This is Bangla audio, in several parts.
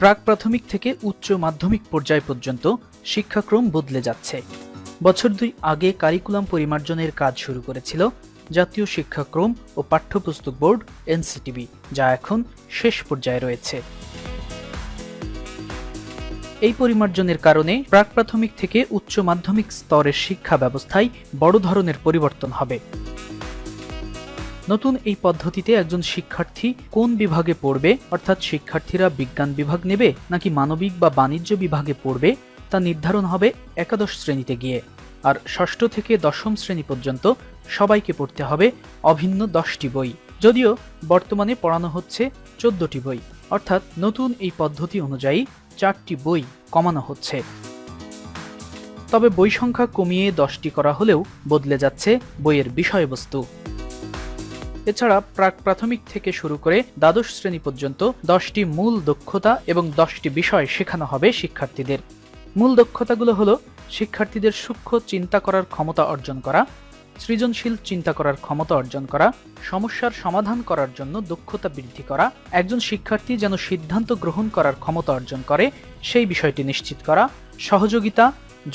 প্রাক প্রাথমিক থেকে উচ্চ মাধ্যমিক পর্যায় পর্যন্ত শিক্ষাক্রম বদলে যাচ্ছে। বছর ২ আগে কারিকুলাম পরিমার্জনের কাজ শুরু করেছিল জাতীয় শিক্ষাক্রম ও পাঠ্যপুস্তক বোর্ড এনসিটিবি, যা এখন শেষ পর্যায়ে রয়েছে। এই পরিমার্জনের কারণে প্রাক প্রাথমিক থেকে উচ্চ মাধ্যমিক স্তরের শিক্ষা ব্যবস্থায় বড় ধরনের পরিবর্তন হবে। নতুন এই পদ্ধতিতে একজন শিক্ষার্থী কোন বিভাগে পড়বে, অর্থাৎ শিক্ষার্থীরা বিজ্ঞান বিভাগ নেবে নাকি মানবিক বা বাণিজ্য বিভাগে পড়বে, তা নির্ধারণ হবে একাদশ শ্রেণীতে গিয়ে। আর ষষ্ঠ থেকে দশম শ্রেণী পর্যন্ত সবাইকে পড়তে হবে অভিন্ন 10টি বই, যদিও বর্তমানে পড়ানো হচ্ছে 14টি বই, অর্থাৎ নতুন এই পদ্ধতি অনুযায়ী 4টি বই কমানো হচ্ছে। তবে বই সংখ্যা কমিয়ে 10টি করা হলেও বদলে যাচ্ছে বইয়ের বিষয়বস্তু। এছাড়া প্রাক প্রাথমিক থেকে শুরু করে দ্বাদশ শ্রেণী পর্যন্ত 10টি মূল দক্ষতা এবং 10টি বিষয় শেখানো হবে শিক্ষার্থীদের। মূল দক্ষতাগুলো হলো শিক্ষার্থীদের সূক্ষ্ম চিন্তা করার ক্ষমতা অর্জন করা, সৃজনশীল চিন্তা করার ক্ষমতা অর্জন করা, সমস্যার সমাধান করার জন্য দক্ষতা বৃদ্ধি করা, একজন শিক্ষার্থী যেন সিদ্ধান্ত গ্রহণ করার ক্ষমতা অর্জন করে সেই বিষয়টি নিশ্চিত করা, সহযোগিতা,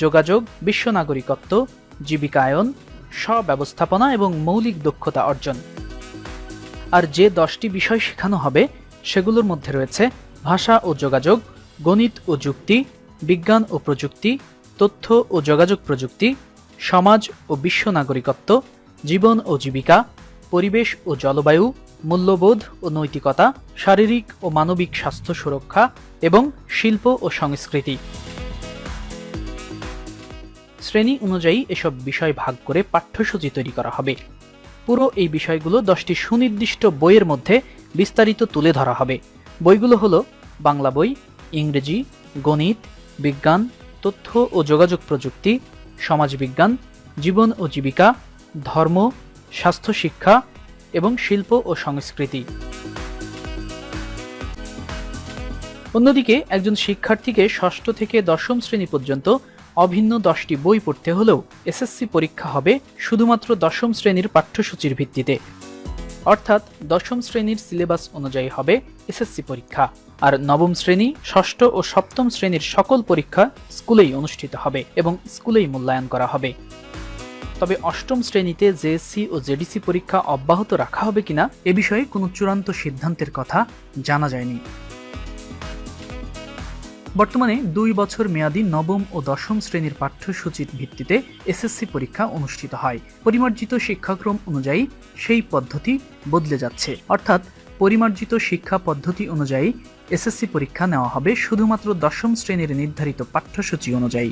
যোগাযোগ, বিশ্ব নাগরিকত্ব, জীবিকায়ন, স্ব-ব্যবস্থাপনা এবং মৌলিক দক্ষতা অর্জন। আর যে 10টি বিষয় শেখানো হবে সেগুলোর মধ্যে রয়েছে ভাষা ও যোগাযোগ, গণিত ও যুক্তি, বিজ্ঞান ও প্রযুক্তি, তথ্য ও যোগাযোগ প্রযুক্তি, সমাজ ও বিশ্ব নাগরিকত্ব, জীবন ও জীবিকা, পরিবেশ ও জলবায়ু, মূল্যবোধ ও নৈতিকতা, শারীরিক ও মানবিক স্বাস্থ্য সুরক্ষা এবং শিল্প ও সংস্কৃতি। শ্রেণী অনুযায়ী এসব বিষয় ভাগ করে পাঠ্যসূচি তৈরি করা হবে। পুরো এই বিষয়গুলো 10টি সুনির্দিষ্ট বইয়ের মধ্যে বিস্তারিত তুলে ধরা হবে। বইগুলো হলো বাংলা বই, ইংরেজি, গণিত, বিজ্ঞান, তথ্য ও যোগাযোগ প্রযুক্তি, সমাজবিজ্ঞান, জীবন ও জীবিকা, ধর্ম, স্বাস্থ্য শিক্ষা এবং শিল্প ও সংস্কৃতি। অন্যদিকে একজন শিক্ষার্থীকে ষষ্ঠ থেকে দশম শ্রেণী পর্যন্ত অভিন্ন 10টি বই পড়তে হলেও এসএসসি পরীক্ষা হবে শুধুমাত্র দশম শ্রেণীর পাঠ্যসূচির ভিত্তিতে, অর্থাৎ দশম শ্রেণীর সিলেবাস অনুযায়ী হবে এসএসসি পরীক্ষা। আর নবম শ্রেণী, ষষ্ঠ ও সপ্তম শ্রেণীর সকল পরীক্ষা স্কুলেই অনুষ্ঠিত হবে এবং স্কুলেই মূল্যায়ন করা হবে। তবে অষ্টম শ্রেণীতে জেএসসি ও জেডিসি পরীক্ষা অব্যাহত রাখা হবে কিনা এ বিষয়ে কোনো চূড়ান্ত সিদ্ধান্তের কথা জানা যায়নি। বর্তমানে 2 বছর মেয়াদী নবম ও দশম শ্রেণীর পাঠ্যসূচির ভিত্তিতে এসএসসি পরীক্ষা অনুষ্ঠিত হয়। পরিমার্জিত শিক্ষাক্রম অনুযায়ী সেই পদ্ধতি বদলে যাচ্ছে, অর্থাৎ পরিমার্জিত শিক্ষা পদ্ধতি অনুযায়ী এসএসসি পরীক্ষা নেওয়া হবে শুধুমাত্র দশম শ্রেণীর নির্ধারিত পাঠ্যসূচি অনুযায়ী।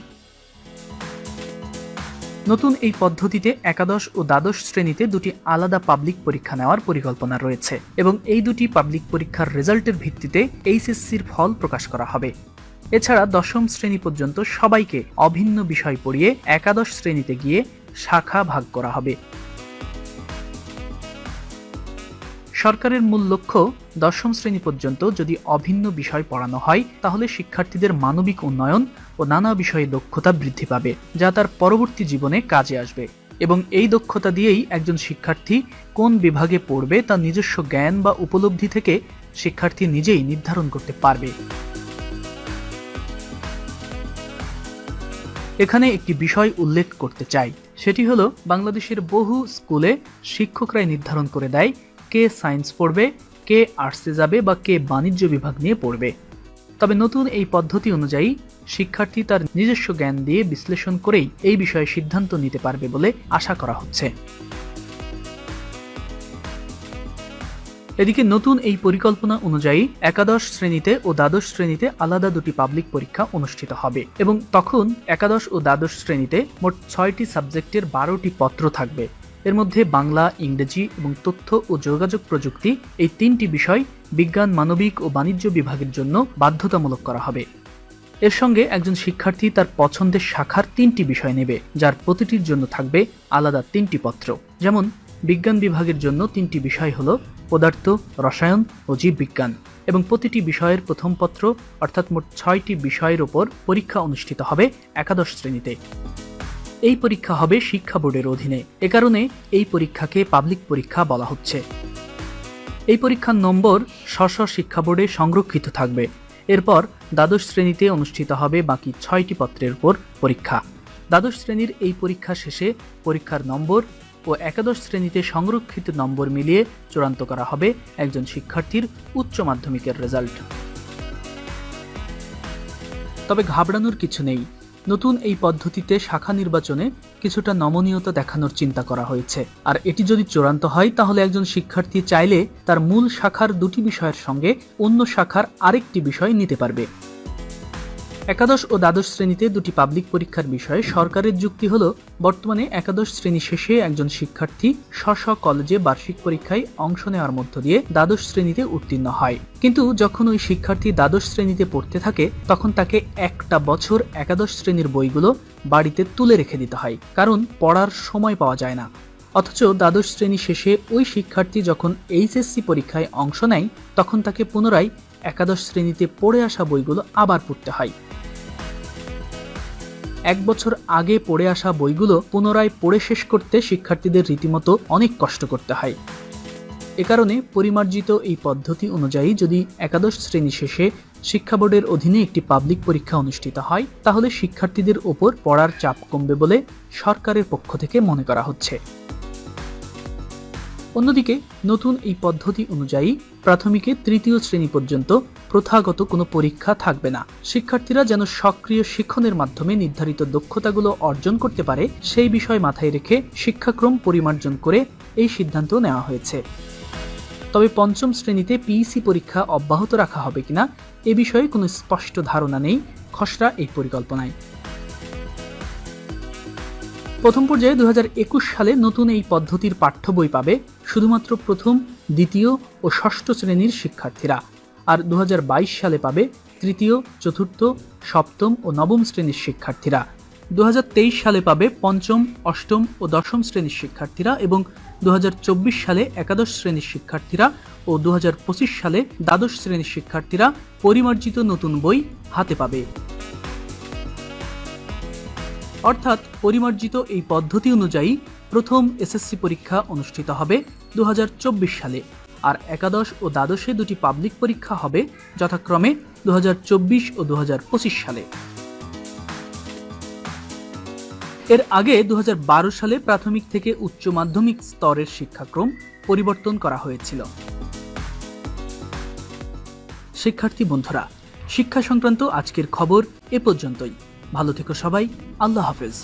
নতুন এই পদ্ধতিতে একাদশ ও দ্বাদশ শ্রেণীতে 2টি আলাদা পাবলিক পরীক্ষা নেওয়ার পরিকল্পনা রয়েছে এবং এই 2টি পাবলিক পরীক্ষার রেজাল্টের ভিত্তিতে এইচএসসির ফল প্রকাশ করা হবে। এছাড়া দশম শ্রেণী পর্যন্ত সবাইকে অভিন্ন বিষয় পড়িয়ে একাদশ শ্রেণীতে গিয়ে শাখা ভাগ করা হবে। সরকারের মূল লক্ষ্য দশম শ্রেণী পর্যন্ত যদি অভিন্ন বিষয় পড়ানো হয় তাহলে শিক্ষার্থীদের মানবিক উন্নয়ন ও নানা বিষয়ে দক্ষতা বৃদ্ধি পাবে, যা তার পরবর্তী জীবনে কাজে আসবে এবং এই দক্ষতা দিয়েই একজন শিক্ষার্থী কোন বিভাগে পড়বে তা নিজস্ব জ্ঞান বা উপলব্ধি থেকে শিক্ষার্থী নিজেই নির্ধারণ করতে পারবে। এখানে একটি বিষয় উল্লেখ করতে চাই, সেটি হলো বাংলাদেশের বহু স্কুলে শিক্ষকরাই নির্ধারণ করে দেয় কে সায়েন্স পড়বে, কে আর্টসে যাবে বা কে বাণিজ্য বিভাগ নিয়ে পড়বে। তবে নতুন এই পদ্ধতি অনুযায়ী শিক্ষার্থী তার নিজস্ব জ্ঞান দিয়ে বিশ্লেষণ করেই এই বিষয়ে সিদ্ধান্ত নিতে পারবে বলে আশা করা হচ্ছে। এদিকে নতুন এই পরিকল্পনা অনুযায়ী একাদশ শ্রেণীতে ও দ্বাদশ শ্রেণীতে আলাদা 2টি পাবলিক পরীক্ষা অনুষ্ঠিত হবে এবং তখন একাদশ ও দ্বাদশ শ্রেণীতে মোট 6টি সাবজেক্টের 12টি পত্র থাকবে। এর মধ্যে বাংলা, ইংরেজি এবং তথ্য ও যোগাযোগ প্রযুক্তি এই 3টি বিষয় বিজ্ঞান, মানবিক ও বাণিজ্য বিভাগের জন্য বাধ্যতামূলক করা হবে। এর সঙ্গে একজন শিক্ষার্থী তার পছন্দের শাখার 3টি বিষয় নেবে, যার প্রতিটির জন্য থাকবে আলাদা 3টি পত্র। যেমন বিজ্ঞান বিভাগের জন্য 3টি বিষয় হলো পদার্থ, রসায়ন ও জীববিজ্ঞান এবং প্রতিটি বিষয়ের প্রথম পত্র, অর্থাৎ মোট 6টি বিষয়ের ওপর পরীক্ষা অনুষ্ঠিত হবে একাদশ শ্রেণীতে। এই পরীক্ষা হবে শিক্ষা বোর্ডের অধীনে, এ কারণে এই পরীক্ষাকে পাবলিক পরীক্ষা বলা হচ্ছে। এই পরীক্ষার নম্বর স্ব শিক্ষা বোর্ডে সংরক্ষিত থাকবে এরপর দ্বাদশ শ্রেণীতে অনুষ্ঠিত হবে বাকি 6টি পত্রের উপর পরীক্ষা। দ্বাদশ শ্রেণীর এই পরীক্ষা শেষে পরীক্ষার নম্বর ও একাদশ শ্রেণীতে সংরক্ষিত নম্বর মিলিয়ে চূড়ান্ত করা হবে একজন শিক্ষার্থীর উচ্চ মাধ্যমিকের রেজাল্ট। তবে ঘাবড়ানোর কিছু নেই। নতুন এই পদ্ধতিতে শাখা নির্বাচনে কিছুটা নমনীয়তা দেখানোর চিন্তা করা হয়েছে। আর এটি যদি চূড়ান্ত হয় তাহলে একজন শিক্ষার্থী চাইলে তার মূল শাখার দুটি বিষয়ের সঙ্গে অন্য শাখার আরেকটি বিষয় নিতে পারবে। একাদশ ও দ্বাদশ শ্রেণীতে দুটি পাবলিক পরীক্ষার বিষয়ে সরকারের যুক্তি হল, বর্তমানে একাদশ শ্রেণী শেষে একজন শিক্ষার্থী স্ব কলেজে বার্ষিক পরীক্ষায় অংশ নেওয়ার মধ্য দিয়ে দ্বাদশ শ্রেণীতে উত্তীর্ণ হয়। কিন্তু যখন ওই শিক্ষার্থী দ্বাদশ শ্রেণীতে পড়তে থাকে তখন তাকে একটা বছর একাদশ শ্রেণীর বইগুলো বাড়িতে তুলে রেখে দিতে হয়, কারণ পড়ার সময় পাওয়া যায় না। অথচ দ্বাদশ শ্রেণী শেষে ওই শিক্ষার্থী যখন এইচএসসি পরীক্ষায় অংশ নেয় তখন তাকে পুনরায় একাদশ শ্রেণীতে পড়ে আসা বইগুলো আবার পড়তে হয়। এক বছর আগে পড়ে আসা বইগুলো পুনরায় পড়ে শেষ করতে শিক্ষার্থীদের রীতিমতো অনেক কষ্ট করতে হয়। এ কারণে পরিমার্জিত এই পদ্ধতি অনুযায়ী যদি একাদশ শ্রেণী শেষে শিক্ষা বোর্ডের অধীনে একটি পাবলিক পরীক্ষা অনুষ্ঠিত হয় তাহলে শিক্ষার্থীদের ওপর পড়ার চাপ কমবে বলে সরকারের পক্ষ থেকে মনে করা হচ্ছে। অন্যদিকে নতুন এই পদ্ধতি অনুযায়ী প্রাথমিকে তৃতীয় শ্রেণী পর্যন্ত প্রথাগত কোনো পরীক্ষা থাকবে না। শিক্ষার্থীরা যেন সক্রিয় শিক্ষণের মাধ্যমে নির্ধারিত দক্ষতাগুলো অর্জন করতে পারে সেই বিষয় মাথায় রেখে শিক্ষাক্রম পরিমার্জন করে এই সিদ্ধান্ত নেওয়া হয়েছে। তবে পঞ্চম শ্রেণীতে পিইসি পরীক্ষা অব্যাহত রাখা হবে কিনা এ বিষয়ে কোনো স্পষ্ট ধারণা নেই খসড়া এই পরিকল্পনায়। প্রথম পর্যায়ে 2021 সালে নতুন এই পদ্ধতির পাঠ্য বই পাবে শুধুমাত্র প্রথম, দ্বিতীয় ও ষষ্ঠ শ্রেণীর শিক্ষার্থীরা, আর 2022 সালে পাবে তৃতীয়, চতুর্থ, সপ্তম ও নবম শ্রেণীর শিক্ষার্থীরা। 2023 সালে পাবে পঞ্চম, অষ্টম ও দশম শ্রেণীর শিক্ষার্থীরা এবং 2024 সালে একাদশ শ্রেণীর শিক্ষার্থীরা ও 2025 সালে দ্বাদশ শ্রেণীর শিক্ষার্থীরা পরিমার্জিত নতুন বই হাতে পাবে। অর্থাৎ পরিমার্জিত এই পদ্ধতি অনুযায়ী প্রথম এসএসসি পরীক্ষা অনুষ্ঠিত হবে 2024 সালে, আর একাদশ ও দ্বাদশে দুটি পাবলিক পরীক্ষা হবে যথাক্রমে 2024 ও 2025 সালে। এর আগে 2012 সালে প্রাথমিক থেকে উচ্চ মাধ্যমিক স্তরের শিক্ষাক্রম পরিবর্তন করা হয়েছিল। শিক্ষার্থী বন্ধুরা, শিক্ষা সংক্রান্ত আজকের খবর এ পর্যন্তই। ভালো থেকো সবাই। আল্লাহ হাফেজ।